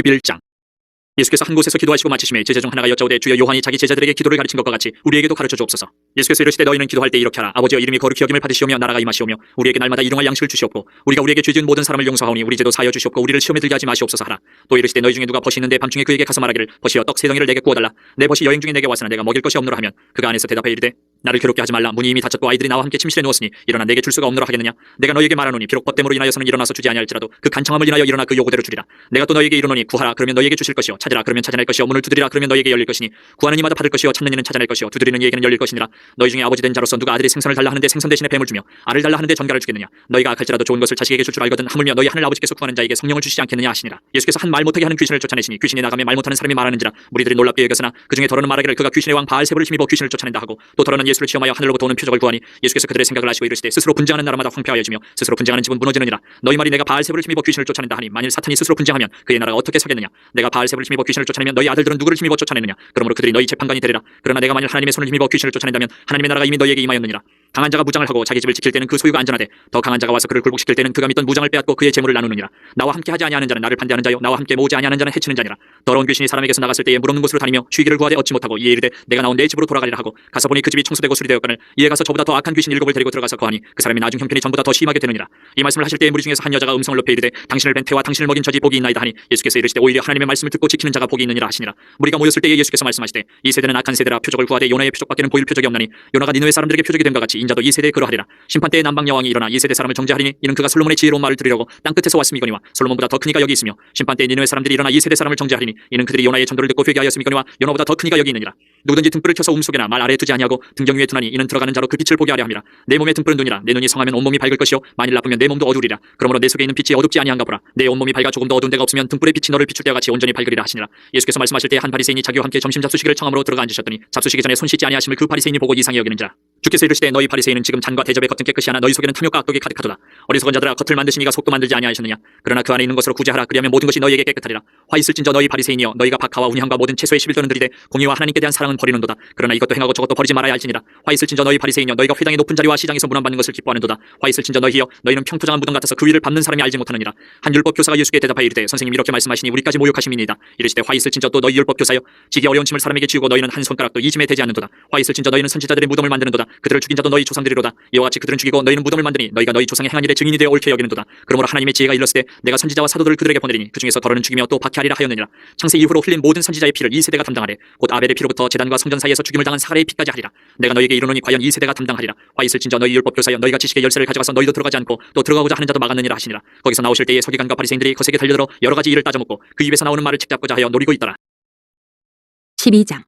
11장. 예수께서 한 곳에서 기도하시고 마치심에 제자 중 하나가 여짜오되 주여 요한이 자기 제자들에게 기도를 가르친 것과 같이 우리에게도 가르쳐 주옵소서. 예수께서 이르시되 너희는 기도할 때 이렇게 하라. 아버지여 이름이 거룩히 여김을 받으시오며 나라가 임하시오며 우리에게 날마다 일용할 양식을 주시옵고 우리가 우리에게 죄 지은 모든 사람을 용서하오니 우리 죄도 사하여 주시옵고 우리를 시험에 들게 하지 마시옵소서 하라. 또 이르시되 너희 중에 누가 벗이 있는데 밤중에 그에게 가서 말하기를 벗이여 떡 세 덩이를 내게 구워달라. 내 벗이 여행 중에 내게 왔으나 내가 먹일 것이 없노라 하면 그가 안에서 대답해 이르되 나를 괴롭게 하지 말라. 문이 이미 닫혔고 아이들이 나와 함께 침실에 누웠으니 일어나 내게 줄 수가 없노라 하겠느냐. 내가 너희에게 말하노니 비록 벗됨으로 인하여서는 일어나서 주지 아니할지라도 그 간청함을 인하여 일어나 그 요구대로 주리라. 내가 또 너희에게 이르노니 구하라 그러면 너희에게 주실 것이요 찾으라 그러면 찾아낼 것이요 문을 두드리라 그러면 너희에게 열릴 것이니 구하는 이마다 받을 것이요 찾는 이는 찾아낼 것이요 두드리는 이에게는 열릴 것이니라. 너희 중에 아버지 된 자로서 누가 아들이 생선을 달라 하는데 생선 대신에 뱀을 주며 알을 달라 하는데 전갈을 주겠느냐. 너희가 악할지라도 좋은 것을 자식에게 줄 줄 알거든 하물며 너희 하늘 아버지께서 구하는 자에게 성령을 주시지 않겠느냐 하시니라. 예수께서 한 말 못하게 하는 귀신을 쫓아내시니 귀신이 나가며 말 못하는 사람이 말하는지라. 무리들이 놀랍게 여겼으나 그중에 더러는 말하기를 그가 귀신의 왕 바알세불을 힘입어 귀신을 쫓아낸다 하고 또 더러는 예수를 시험하여 하늘로부터 오는 표적을 구하니 예수께서 그들의 생각을 아시고 이르시되 스스로 분쟁하는 나라마다 황폐하여지며 스스로 분쟁하는 집은 무너지느니라. 너희 말이 내가 바알세불을 힘입어 귀신을 쫓아낸다 하니 만일 사탄이 스스로 분쟁하면 그의 나라가 어떻게 서겠느냐. 내가 바알세불을 힘입어 귀신을 쫓아내면 너희 아들들은 누구를 힘입어 쫓아내느냐. 그러므로 그들이 너희 재판관이 되리라. 그러나 내가 만일 하나님의 손을 힘입어 귀신을 쫓아낸다면 하나님의 나라가 이미 너희에게 임하였느니라. 강한 자가 무장을 하고 자기 집을 지킬 때는 그 소유가 안전하되 더 강한 자가 와서 그를 굴복시킬 때는 그가 믿던 무장을 빼앗고 그의 재물을 나누느니라. 나와 함께 하지 아니하는 자는 나를 반대하는 자요 나와 함께 모으지 아니하는 자는 해치는 자니라. 더러운 귀신이 사람에게서 나갔을 때에 물 없는 곳으로 다니며 쉬기를 구하되 얻지 못하고 이에 이르되 내가 나온 내 집으로 돌아가리라 하고 가서 보니 그 집이 청소되고 수리되었거늘 이에 가서 저보다 더 악한 귀신 7을 데리고 들어가서 거하니 그 사람이 나중 형편이 전보다 더 심하게 되느니라. 이 말씀을 하실 때에 무리 중에서 한 여자가 음성을 높여 이르되 당신을 뵌 태와 당신을 먹인 저지 복이 있나이다 하니 예수께서 이르시되 오히려 하나님의 말씀을 듣고 지키는 자가 복이 있느니라 하시니라. 무리가 모였을 때에 예수께서 말씀하시되 이 세대는 악한 세대라 표적을 구하되 요나의 표적밖에는 보일 표적이 없나니 요나가 니느웨 사람들에게 표적이 된 것 같이 인자도 이 세대에 그러하리라. 심판 때에 남방 여왕이 일어나 이 세대 사람을 정죄하리니 이는 그가 솔로몬의 지혜로운 말을 들으려고 땅 끝에서 왔음이거니와 솔로몬보다 더 큰 이가 여기 있으며 심판 때에 니느웨 사람들이 일어나 이 세대 사람을 정죄하리니 이는 그들이 요나의 전도를 듣고 회개하였음이거니와 요나보다 더 큰 이가 여기 있느니라. 누구든지 등불을 켜서 움속에나 말 아래에 두지 아니하고 등경 위에 두나니 이는 들어가는 자로 그 빛을 보게 하려 함이라. 내 몸에 등불은 눈이라. 내 눈이 성하면 온몸이 밝을 것이요 만일 나쁘면 내 몸도 어두리라. 그러므로 내 속에 있는 빛이 어둡지 아니한가 보라. 내 온몸이 밝아 조금 더 어두운 데가 없으면 등불의 빛이 너를 비출 때와 같이 온전히 밝으리라 하시니라. 예수께서 말씀하실 때 한 바리새인이 자기와 함께 점심 잡수시기를 청함으로 들어가 앉으셨더니 잡수시기 전에 손 씻지 아니하심을 그 바리새인이 보고 이상히 여기는지라. 주께서 이르시되 너희 바리새인은 지금 잔과 대접의 겉은 깨끗이 하나 너희 속에는 탐욕과 악독이 가득하도다. 어리석은 자들아 겉을 만드신 이가 속도 만들지 아니하셨느냐. 그러나 그 안에 있는 것으로 구제하라. 그리하면 모든 것이 너희에게 깨끗하리라. 화 있을진저 너희 바리새인이여 너희가 박하와 운향과 모든 채소의 11도는 들이되 공의와 하나님께 대한 사랑은 버리는도다. 그러나 이것도 행하고 저것도 버리지 말아야 할지니라. 화 있을진저 너희 바리새인이여 너희가 회당의 높은 자리와 시장에서 문안받는 것을 기뻐하는도다. 화 있을진저 너희여 너희는 평토장한 무덤 같아서 그 위를 밟는 사람이 알지 못하느니라. 한 율법 교사가 예수께 대답하여 이르되 선생님 이렇게 말씀하시니 우리까지 모욕하심이니이다. 이르시되 화 있을진저 또 너희 율법 교사여 지기 어려운 짐을 사람에게 지우고 너희는 한 손가락도 이 짐에 대지 않는도다. 화 있을진저 너희는 선지자들의 무덤을 만드는도다. 그들을 죽인 자도 너희 조상들이로다. 이와 같이 그들은 죽이고 너희는 무덤을 만드니 너희가 너희 조상의 행한 일에 증인이 되어 옳게 여기는도다. 그러므로 하나님의 지혜가 일렀으되 내가 선지자와 사도들을 그들에게 보내리니 그 중에서 더러는 죽이며 또 박해하리라 하였느니라. 창세 이후로 흘린 모든 선지자의 피를 이 세대가 담당하되 곧 아벨의 피로부터 제단과 성전 사이에서 죽임을 당한 사가랴의 피까지 하리라. 내가 너희에게 이르노니 과연 이 세대가 담당하리라. 화 있을진저 너희 율법 교사여 너희가 지식의 열쇠를 가져가서 너희도 들어가지 않고 또 들어가고자 하는 자도 막았느니라 하시니라. 거기서 나오실 때에 서기관과 바리새인들이 거세게 달려들어 여러 가지 일을 따져먹고 그 입에서 나오는 말을 책잡고자 하여 노리고 있더라. 12장.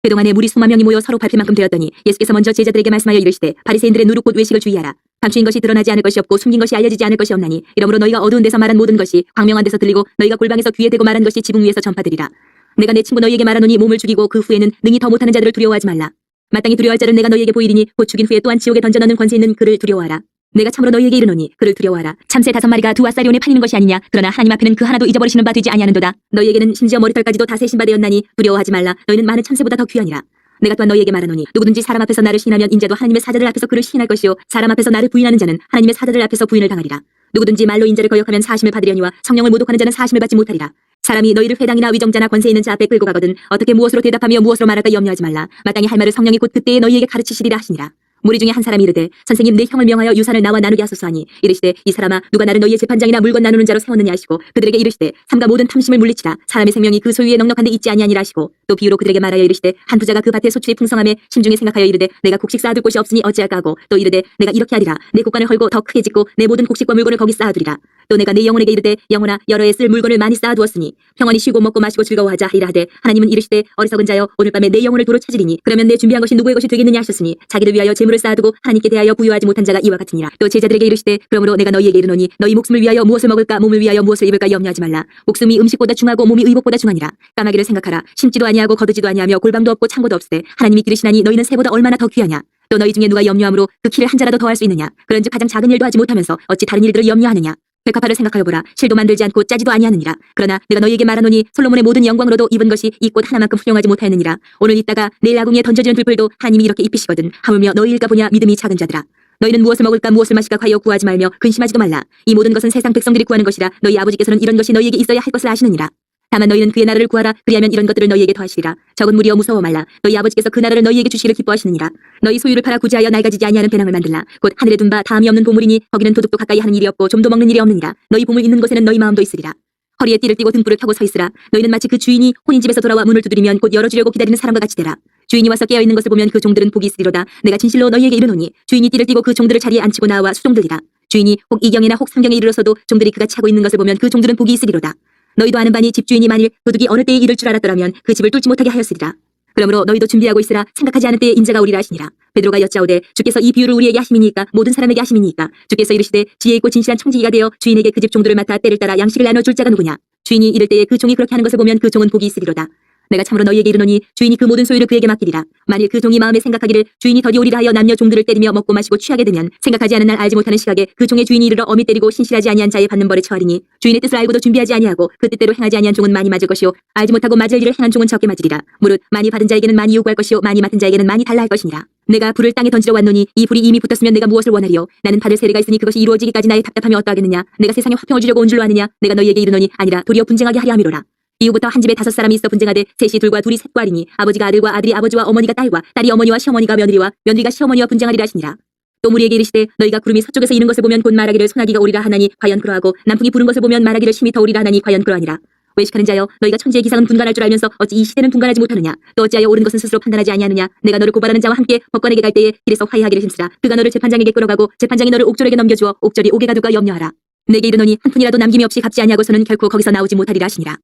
그동안에 무리 수만 명이 모여 서로 밟힐 만큼 되었더니 예수께서 먼저 제자들에게 말씀하여 이르시되 바리새인들의 누룩 곧 외식을 주의하라. 감추인 것이 드러나지 않을 것이 없고 숨긴 것이 알려지지 않을 것이 없나니 이러므로 너희가 어두운 데서 말한 모든 것이 광명한 데서 들리고 너희가 골방에서 귀에 대고 말한 것이 지붕 위에서 전파되리라. 내가 내 친구 너희에게 말하노니 몸을 죽이고 그 후에는 능히 더 못하는 자들을 두려워하지 말라. 마땅히 두려워할 자를 내가 너희에게 보이리니 곧 죽인 후에 또한 지옥에 던져 넣는 권세 있는 그를 두려워하라. 내가 참으로 너희에게 이르노니 그를 두려워하라. 참새 5마리가 두 아사리온에 팔리는 것이 아니냐. 그러나 하나님 앞에는 그 하나도 잊어버리시는 바 되지 아니하는도다. 너희에게는 심지어 머리털까지도 다 세신 바 되었나니 두려워하지 말라. 너희는 많은 참새보다 더 귀하니라. 내가 또한 너희에게 말하노니 누구든지 사람 앞에서 나를 시인하면 인자도 하나님의 사자들 앞에서 그를 시인할 것이요 사람 앞에서 나를 부인하는 자는 하나님의 사자들 앞에서 부인을 당하리라. 누구든지 말로 인자를 거역하면 사심을 받으려니와 성령을 모독하는 자는 사심을 받지 못하리라. 사람이 너희를 회당이나 위정자나 권세 있는 자 앞에 끌고 가거든 어떻게 무엇으로 대답하며 무엇으로 말할까 염려하지 말라. 마땅히 할 말을 성령이 곧 그때에 너희에게 가르치시리라 하시니라. 무리 중에 한 사람이 이르되 선생님 내 형을 명하여 유산을 나와 나누게 하소서 하니 이르시되 이 사람아 누가 나를 너희의 재판장이나 물건 나누는 자로 세웠느냐 하시고 그들에게 이르시되 삼가 모든 탐심을 물리치라. 사람의 생명이 그 소유에 넉넉한데 있지 아니하니라 하시고 또 비유로 그들에게 말하여 이르시되 한 부자가 그 밭에 소출이 풍성함에 심중에 생각하여 이르되 내가 곡식 쌓아둘 곳이 없으니 어찌할까 하고 또 이르되 내가 이렇게 하리라. 내 곡간을 헐고 더 크게 짓고 내 모든 곡식과 물건을 거기 쌓아두리라. 또 내가 내 영혼에게 이르되 영혼아 여러 해 쓸 물건을 많이 쌓아두었으니 평안히 쉬고 먹고 마시고 즐거워하자 하리라 하되 하나님은 이르시되 어리석은 자여 오늘 밤에 내 영혼을 도로 찾으리니 그러면 내 준비한 것이 누구의 것이 되겠느냐 하셨으니 자기를 위하여 재물을 쌓아두고 하나님께 대하여 부유하지 못한 자가 이와 같으니라. 또 제자들에게 이르시되 그러므로 내가 너희에게 이르노니 너희 목숨을 위하여 무엇을 먹을까 몸을 위하여 무엇을 입을까 염려하지 말라. 목숨이 음식보다 중하고 몸이 의복보다 중하니라. 까마귀를 생각하라. 심지도 아니하고 거두지도 아니하며 골방도 없고 창고도 없으되 하나님이 기르시나니 너희는 새보다 얼마나 더 귀하냐. 또 너희 중에 누가 염려함으로 그 키를 한 자라도 더할 수 있느냐. 그런즉 가장 작은 일도 하지 못하면서 어찌 다른 일들을 염려하느냐. 백합화를 생각하여 보라. 실도 만들지 않고 짜지도 아니하느니라. 그러나 내가 너희에게 말하노니 솔로몬의 모든 영광으로도 입은 것이 이 꽃 하나만큼 훌륭하지 못하였느니라. 오늘 있다가 내일 아궁이에 던져지는 들불도 하나님이 이렇게 입히시거든. 하물며 너희일까 보냐 믿음이 작은 자들아. 너희는 무엇을 먹을까 무엇을 마실까 과여 구하지 말며 근심하지도 말라. 이 모든 것은 세상 백성들이 구하는 것이라. 너희 아버지께서는 이런 것이 너희에게 있어야 할 것을 아시느니라. 다만 너희는 그의 나라를 구하라. 그리하면 이런 것들을 너희에게 더하시리라. 적은 무리여 무서워 말라. 너희 아버지께서 그 나라를 너희에게 주시기를 기뻐하시느니라. 너희 소유를 팔아 구제하여 낡아지지 아니하는 배낭을 만들라. 곧 하늘에 둔 바 다음이 없는 보물이니 거기는 도둑도 가까이 하는 일이 없고 좀도 먹는 일이 없느니라. 너희 보물 있는 곳에는 너희 마음도 있으리라. 허리에 띠를 띠고 등불을 켜고 서 있으라. 너희는 마치 그 주인이 혼인 집에서 돌아와 문을 두드리면 곧 열어주려고 기다리는 사람과 같이 되라. 주인이 와서 깨어 있는 것을 보면 그 종들은 복이 있으리로다. 내가 진실로 너희에게 이르노니 주인이 띠를 띠고 그 종들을 자리에 앉히고 나와 수종들이라. 주인이 혹 이경이나 혹 삼경에 이르러서도 종들이 그같이 하고 있는 것을 보면 그 종들은 복이 있으리로다. 너희도 아는 바니 집주인이 만일 도둑이 어느 때에 이를 줄 알았더라면 그 집을 뚫지 못하게 하였으리라. 그러므로 너희도 준비하고 있으라. 생각하지 않은 때에 인자가 오리라 하시니라. 베드로가 여짜오되 주께서 이 비유를 우리에게 하심이니까 모든 사람에게 하심이니까. 주께서 이르시되 지혜 있고 진실한 청지기가 되어 주인에게 그 집 종들을 맡아 때를 따라 양식을 나눠줄 자가 누구냐. 주인이 이를 때에 그 종이 그렇게 하는 것을 보면 그 종은 복이 있으리로다. 내가 참으로 너희에게 이르노니 주인이 그 모든 소유를 그에게 맡기리라. 만일 그 종이 마음에 생각하기를 주인이 더디 오리라 하여 남녀 종들을 때리며 먹고 마시고 취하게 되면 생각하지 않은 날 알지 못하는 시각에 그 종의 주인이 이르러 어미 때리고 신실하지 아니한 자의 받는 벌에 처하리니 주인의 뜻을 알고도 준비하지 아니하고 그 뜻대로 행하지 아니한 종은 많이 맞을 것이요 알지 못하고 맞을 일을 행한 종은 적게 맞으리라. 무릇 많이 받은 자에게는 많이 요구할 것이요 많이 맡은 자에게는 많이 달라 할 것이니라. 내가 불을 땅에 던지러 왔노니 이 불이 이미 붙었으면 내가 무엇을 원하리요. 나는 받을 세례가 있으니 그것이 이루어지기까지 나의 답답함이 어떠하겠느냐. 내가 세상에 화평을 주려고 온 줄로 아느냐. 내가 너희에게 이르노니 아니라 도리어 분쟁하게 하려 함이로라. 이후부터 한 집에 5 사람이 있어 분쟁하되 셋이 둘과 둘이 셋과 하리니 아버지가 아들과 아들이 아버지와 어머니가 딸과 딸이 어머니와 시어머니가 며느리와 며느리가 시어머니와 분쟁하리라 하시니라. 또 무리에게 이르시되 너희가 구름이 서쪽에서 이는 것을 보면 곧 말하기를 소나기가 오리라 하나니 과연 그러하고 남풍이 부는 것을 보면 말하기를 심히 더 오리라 하나니 과연 그러하니라. 외식하는 자여 너희가 천지의 기상은 분간할 줄 알면서 어찌 이 시대는 분간하지 못하느냐. 또 어찌하여 옳은 것은 스스로 판단하지 아니하느냐. 내가 너를 고발하는 자와 함께 법관에게 갈 때에 길에서 화해하기를 힘쓰라. 그가 너를 재판장에게 끌어가고 재판장이 너를 옥졸에게 넘겨주어 옥졸이 옥에 가둘까 염려하라. 내게 이르노니 한 푼이라도 남김이 없이 갚지 아니하고서는 결코 거기서 나오지 못하리라 하시니라.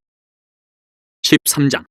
13장.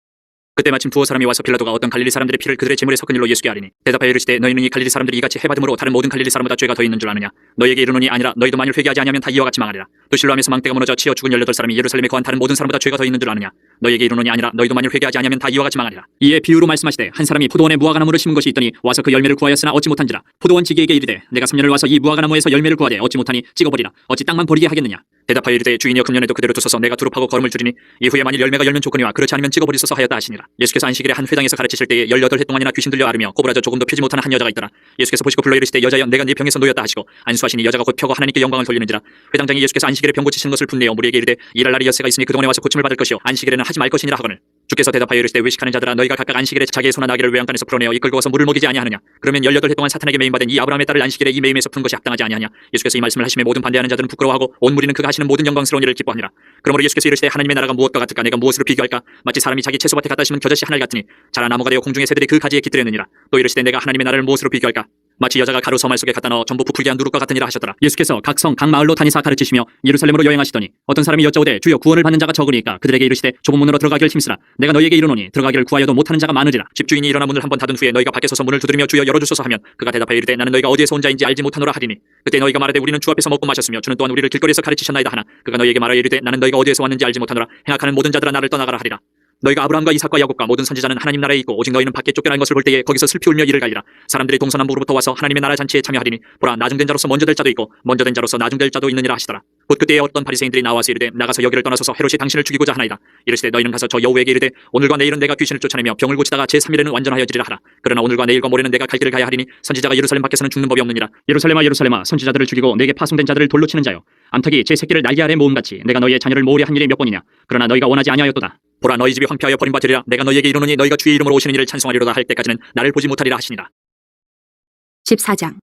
그때 마침 두어 사람이 와서 빌라도가 어떤 갈릴리 사람들의 피를 그들의 제물에 섞은 일로 예수께 아뢰니 대답하여 이르시되 너희는 이 갈릴리 사람들이 이같이 해받음으로 다른 모든 갈릴리 사람보다 죄가 더 있는 줄 아느냐. 너희에게 이르노니 아니라 너희도 만일 회개하지 아니하면 다 이와 같이 망하리라. 또 실로암에서 망대가 무너져 치어 죽은 18사람이 예루살렘에 거한 다른 모든 사람보다 죄가 더 있는 줄 아느냐. 너희에게 이르노니 아니라 너희도 만일 회개하지 아니하면 다 이와 같이 망하리라. 이에 비유로 말씀하시되 한 사람이 포도원에 무화과나무를 심은 것이 있더니 와서 그 열매를 구하였으나 얻지 못한지라. 포도원 지기에게 이르되 내가 3년을 와서 이 무화과나무에서 열매를 구하되 얻지 못하니 찍어버리라. 어찌 땅만 버리게 하겠느냐. 대답하여 이르되 주인이여 금년에도 그대로 두소서 내가 두루 파고 거름을 줄이니 이후에 만일 열매가 열면 좋거니와 그렇지 않으면 찍어버리소서 하였다 하시니라. 예수께서 안식일에 한 회당에서 가르치실 때에 18해 동안이나 귀신 들려 앓으며 꼬부라져 조금도 펴지 못하는 한 여자가 있더라. 예수께서 보시고 불러 이르시되 여자여 내가 네 병에서 놓였다 하시고 안수하시니 여자가 곧 펴고 하나님께 영광을 돌리는지라. 회당장이 예수께서 안식일에 병 고치시는 것을 분내어 무리에게 이르되 일할 날이 엿새가 있으니 그동안에 와서 고침을 받을 것이요 안식일에는 하지 말 것이니라 하거늘. 주께서 대답하여 이르시되 외식하는 자들아 너희가 각각 안식일에 자기의 소나 나귀를 외양간에서 풀어내어 이끌고 와서 물을 먹이지 아니하느냐. 그러면 18해 동안 사탄에게 매임받은 이 아브라함의 딸을 안식일에 이 매임에서 푸는 것이 합당하지 아니하냐. 예수께서 이 말씀을 하심에 모든 반대하는 자들은 부끄러워하고 온 무리는 그가 하시는 모든 영광스러운 일을 기뻐하니라. 그러므로 예수께서 이르시되 하나님의 나라가 무엇과 같을까. 내가 무엇으로 비교할까. 마치 사람이 자기 채소밭에 갖다 심은 겨자씨 하나를 같으니 자라 나무가 되어 공중의 새들이 그 가지에 깃들였느니라. 또 이르시되 내가 하나님의 나라를 무엇으로 비교할까. 마치 여자가 가루 서말 속에 갖다 넣어 전부 부풀게 한 누룩과 같으니라 하셨더라. 예수께서 각 성 각 마을로 다니사 가르치시며 예루살렘으로 여행하시더니 어떤 사람이 여짜오되 주여 구원을 받는 자가 적으니까 그들에게 이르시되 좁은 문으로 들어가기를 힘쓰라. 내가 너희에게 이르노니 들어가기를 구하여도 못하는 자가 많으리라. 집주인이 일어나 문을 한번 닫은 후에 너희가 밖에 서서 문을 두드리며 주여 열어주소서 하면 그가 대답하여 이르되 나는 너희가 어디에서 온 자인지 알지 못하노라 하리니 그때 너희가 말하되 우리는 주 앞에서 먹고 마셨으며 주는 또한 우리를 길거리에서 가르치셨나이다 하나 그가 너희에게 말하여 이르되 나는 너희가 어디에서 왔는지 알지 못하노라. 행악하는 모든 자들아 나를 떠나가라 하리라. 너희가 아브라함과 이삭과 야곱과 모든 선지자는 하나님 나라에 있고 오직 너희는 밖에 쫓겨난 것을 볼 때에 거기서 슬피 울며 이를 갈리라. 사람들이 동서남북으로부터 와서 하나님의 나라 잔치에 참여하리니 보라 나중된 자로서 먼저 될 자도 있고 먼저 된 자로서 나중될 자도 있느니라 하시더라. 곧 그때에 어떤 바리새인들이 나와서 이르되 나가서 여기를 떠나소서 헤롯이 당신을 죽이고자 하나이다. 이르시되 너희는 가서 저 여우에게 이르되 오늘과 내일은 내가 귀신을 쫓아내며 병을 고치다가 제3일에는 완전하여지리라 하라. 그러나 오늘과 내일과 모레는 내가 갈 길을 가야 하리니 선지자가 예루살렘 밖에서는 죽는 법이 없느니라. 예루살렘아 예루살렘아 선지자들을 죽이고 내게 파송된 자들을 돌로 치는 자여 암탉이 제 새끼를 날개 아래 모음같이 내가 너희의 자녀를 모으려 한 일이 몇 번이냐. 그러나 너희가 원하지 아니하였도다. 보라 너희 집이 황폐하여 버림받으리라. 내가 너희에게 이르노니 너희가 주의 이름으로 오시는 이를 찬송하리로다 할 때까지는 나를 보지 못하리라 하시니라. 14장.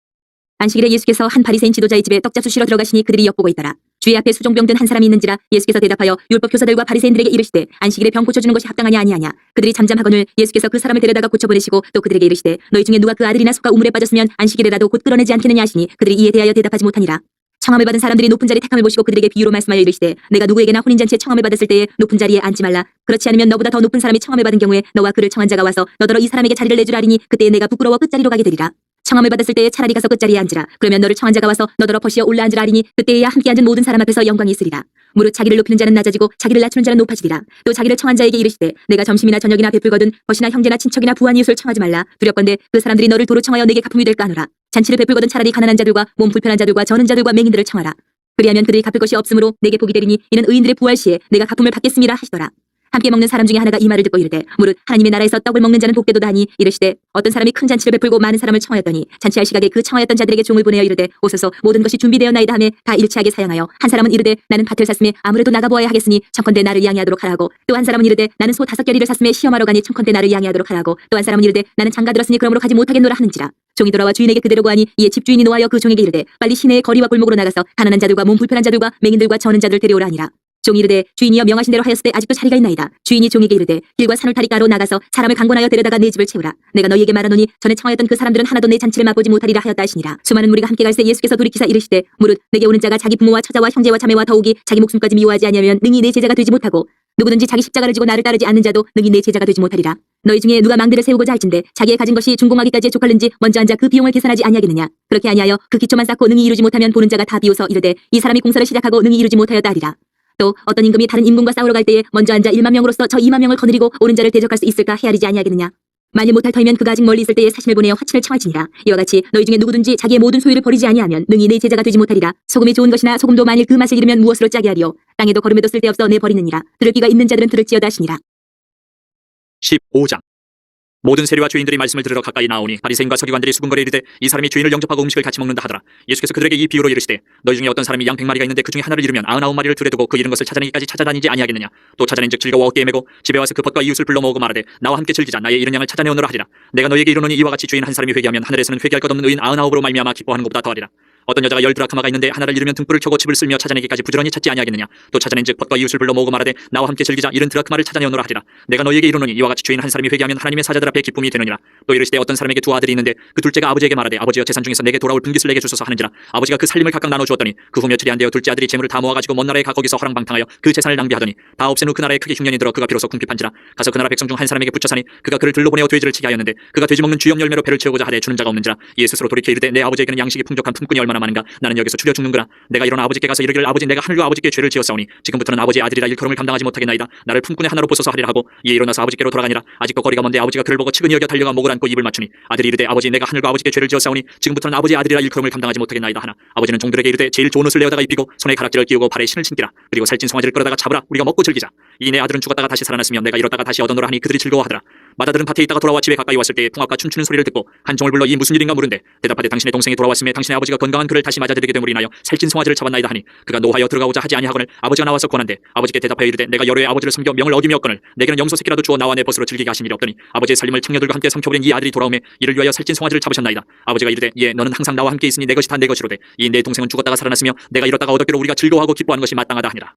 안식일에 예수께서 한 바리새인 지도자의 집에 떡잡수시러 들어가시니 그들이 엿보고 있더라. 주의 앞에 수종병 든 한 사람이 있는지라. 예수께서 대답하여 율법 교사들과 바리새인들에게 이르시되 안식일에 병 고쳐주는 것이 합당하냐 아니하냐. 그들이 잠잠하거늘 예수께서 그 사람을 데려다가 고쳐보내시고 또 그들에게 이르시되 너희 중에 누가 그 아들이나 소가 우물에 빠졌으면 안식일에라도 곧 끌어내지 않겠느냐 하시니 그들이 이에 대하여 대답하지 못하니라. 청함을 받은 사람들이 높은 자리 택함을 보시고 그들에게 비유로 말씀하여 이르시되 내가 누구에게나 혼인잔치에 청함을 받았을 때에 높은 자리에 앉지 말라. 그렇지 않으면 너보다 더 높은 사람이 청함을 받은 경우에 너와 그를 청한 자가 와서 너더러 이 사람에게 자리를 내줄 아리니 그때에 내가 부끄러워 끝자리로 가게 되리라. 청함을 받았을 때에 차라리 가서 끝자리에 앉으라. 그러면 너를 청한 자가 와서 너더러 버시어 올라 앉으라 하리니 그때에야 함께 앉은 모든 사람 앞에서 영광이 있으리라. 무릇 자기를 높이는 자는 낮아지고 자기를 낮추는 자는 높아지리라. 또 자기를 청한 자에게 이르시되 내가 점심이나 저녁이나 베풀거든 버시나 형제나 친척이나 부한 이웃을 청하지 말라. 두렵건대 그 사람들이 너를 도로 청하여 내게 갚음이 될까 하노라. 잔치를 베풀거든 차라리 가난한 자들과 몸 불편한 자들과 저는 자들과 맹인들을 청하라. 그리하면 그들이 갚을 것이 없으므로 내게 복이 되리니 이는 의인들의 부활 시에 내가 갚음을 받겠음이라 하시더라. 함께 먹는 사람 중에 하나가 이 말을 듣고 이르되 무릇 하나님의 나라에서 떡을 먹는 자는 복되도다 하니 이르시되 어떤 사람이 큰 잔치를 베풀고 많은 사람을 청하였더니 잔치할 시각에 그 청하였던 자들에게 종을 보내어 이르되 오소서 모든 것이 준비되었나이다 하며 다 일치하게 사양하여 한 사람은 이르되 나는 밭을 샀음에 아무래도 나가보아야 하겠으니 청컨대 나를 양해하도록 하라고 또 한 사람은 이르되 나는 소 5겨리를 샀음에 시험하러 가니 청컨대 나를 양해하도록 하라고 또 한 사람은 이르되 나는 장가 들었으니 그러므로 가지 못하겠노라 하는지라 종이 돌아와 주인에게 그대로 고하니 이에 집주인이 노하여 그 종에게 이르되 빨리 시내의 거리와 골목으로 나가서 가난한 자들과 몸 불편한 자들과 맹인들과 저는 자들 데려오라 하니라 종이 이르되 주인이여 명하신 대로 하였을 때 아직도 자리가 있나이다. 주인이 종에게 이르되 길과 산울타리가로 나가서 사람을 강권하여 데려다가 내 집을 채우라. 내가 너희에게 말하노니 전에 청하였던 그 사람들은 하나도 내 잔치를 맛보지 못하리라 하였다 하시니라. 수많은 무리가 함께 갈새 예수께서 돌이키사 이르시되 무릇 내게 오는 자가 자기 부모와 처자와 형제와 자매와 더욱이 자기 목숨까지 미워하지 아니하면 능히 내 제자가 되지 못하고 누구든지 자기 십자가를 지고 나를 따르지 않는 자도 능히 내 제자가 되지 못하리라. 너희 중에 누가 망대를 세우고자 할진대 자기의 가진 것이 준공하기까지에 족할는지 먼저 앉아 그 비용을 계산하지 아니하겠느냐. 그렇게 아니하여 그 기초만 쌓고 능히 이루지 못하면 보는 자가 다 비웃어 이르되 이 사람이 공사를 시작하고 능히 이루지 못하였다 하리라. 또 어떤 임금이 다른 임금과 싸우러 갈 때에 먼저 앉아 1만 명으로서 저 2만 명을 거느리고 오는 자를 대적할 수 있을까 헤아리지 아니하겠느냐. 만일 못할 터이면 그가 아직 멀리 있을 때에 사신을 보내어 화친을 청할지니라. 이와 같이 너희 중에 누구든지 자기의 모든 소유를 버리지 아니하면 능히 내 제자가 되지 못하리라. 소금이 좋은 것이나 소금도 만일 그 맛을 잃으면 무엇으로 짜게 하리요. 땅에도 거름에도 쓸데없어 내 버리느니라. 들을 귀가 있는 자들은 들을지어다 하시니라. 15장. 모든 세리와 주인들이 말씀을 들으러 가까이 나오니 바리새인과 서기관들이 수군거려 이르되 이 사람이 주인을 영접하고 음식을 같이 먹는다 하더라. 예수께서 그들에게 이 비유로 이르시되 너희 중에 어떤 사람이 양 100마리가 있는데 그 중에 하나를 잃으면 99마리를 둘에 두고 그 잃은 것을 찾아내기까지 찾아다니지 아니하겠느냐. 또 찾아낸즉 즐거워 어깨에 메고 집에 와서 그 벗과 이웃을 불러 모으고 말하되 나와 함께 즐기자. 나의 잃은 양을 찾아내오노라 하리라. 내가 너희에게 이르노니 이와 같이 주인 한 사람이 회개하면 하늘에서는 회개할 것 없는 의인 99으로 말미암아 기뻐하는 것보다 더하리라. 어떤 여자가 10드라크마가 있는데 하나를 잃으면 등불을 켜고 집을 쓸며 찾아내기까지 부지런히 찾지 아니하겠느냐. 또 찾아낸즉 벗과 이웃을 불러 모으고 말하되 나와 함께 즐기자. 70드라크마를 찾아내오노라 하리라. 내가 너희에게 이르노니 이와 같이 주인 한 사람이 회개하면 하나님의 사자들 앞에 기쁨이 되느니라. 또 이르시되 어떤 사람에게 두 아들이 있는데 그 둘째가 아버지에게 말하되 아버지여 재산 중에서 내게 돌아올 분깃을 내게 주소서 하는지라. 아버지가 그 살림을 각각 나눠 주었더니 그 후 며칠이 안 되어 둘째 아들이 재물을 다 모아가지고 먼 나라에 가 거기서 허랑방탕하여 그 재산을 낭비하더니 다 없앤 후 그 나라에 크게 흉년이 들어 그가 비로소 궁핍한지라. 가서 그 나라 백성 중 한 사람에게 붙여사니 그가 그를 들로 보내어 돼지를 치게 하였는데 그가 돼지 먹는 주염 열매로 배를 채우고자 하되 주는 자가 없는지라. 이에 스스로 돌이켜 이르되 내 아버지에게는 양식이 풍족한 품꾼이 얼마나 많은가. 나는 여기서 추려 죽는구나. 내가 일어나 아버지께 가서 이르기를 아버지 내가 하늘과 아버지께 죄를 지었사오니 지금부터는 아버지의 아들이라 일컬음을 감당하지 못하겠나이다. 나를 품꾼의 하나로 보소서 하리라 하고 이에 일어나서 아버지께로 돌아가니라. 아직도 거리가 먼데 아버지가 그를 보고 측은히 여겨 달려가 목을 안고 입을 맞추니 아들이 이르되 아버지 내가 하늘과 아버지께 죄를 지었사오니 지금부터는 아버지의 아들이라 일컬음을 감당하지 못하겠나이다 하나 아버지는 종들에게 이르되 제일 좋은 옷을 내어다가 입히고 손에 가락지를 끼우고 발에 신을 신기라. 그리고 살찐 송아지를 끌어다가 잡으라. 우리가 먹고 즐기자. 이 내 아들은 죽었다가 다시 살아났으며 내가 잃었다가 다시 얻어노라 하니 그들이 즐거워하더라. 마다들은 밭에 있다가 돌아와 집에 가까이 왔을 때 풍악과 춤추는 소리를 듣고 한 종을 불러 이 무슨 일인가 물은데 대답하되 당신의 동생이 돌아왔음에 당신의 아버지가 건강한 그를 다시 맞아들이게 됨으로 인하여 살찐 송아지를 잡았나이다 하니 그가 노하여 들어가고자 하지 아니하거늘 아버지가 나와서 권한대 아버지께 대답하여 이르되 내가 여러 해 아버지를 섬겨 명을 어기며었거늘 내게는 염소 새끼라도 주어 나와 내 벗으로 즐기게 하신 일이 없더니 아버지의 살림을 청녀들과 함께 삼켜버린 이 아들이 돌아오매 이를 위하여 살찐 송아지를 잡으셨나이다. 아버지가 이르되 예 너는 항상 나와 함께 있으니 내 것이 다 내 것이로되 이 내 동생은 죽었다가 살아났으며 내가 잃었다가 얻었기로 우리가 즐거워하고 기뻐하는 것이 마땅하다 하니라.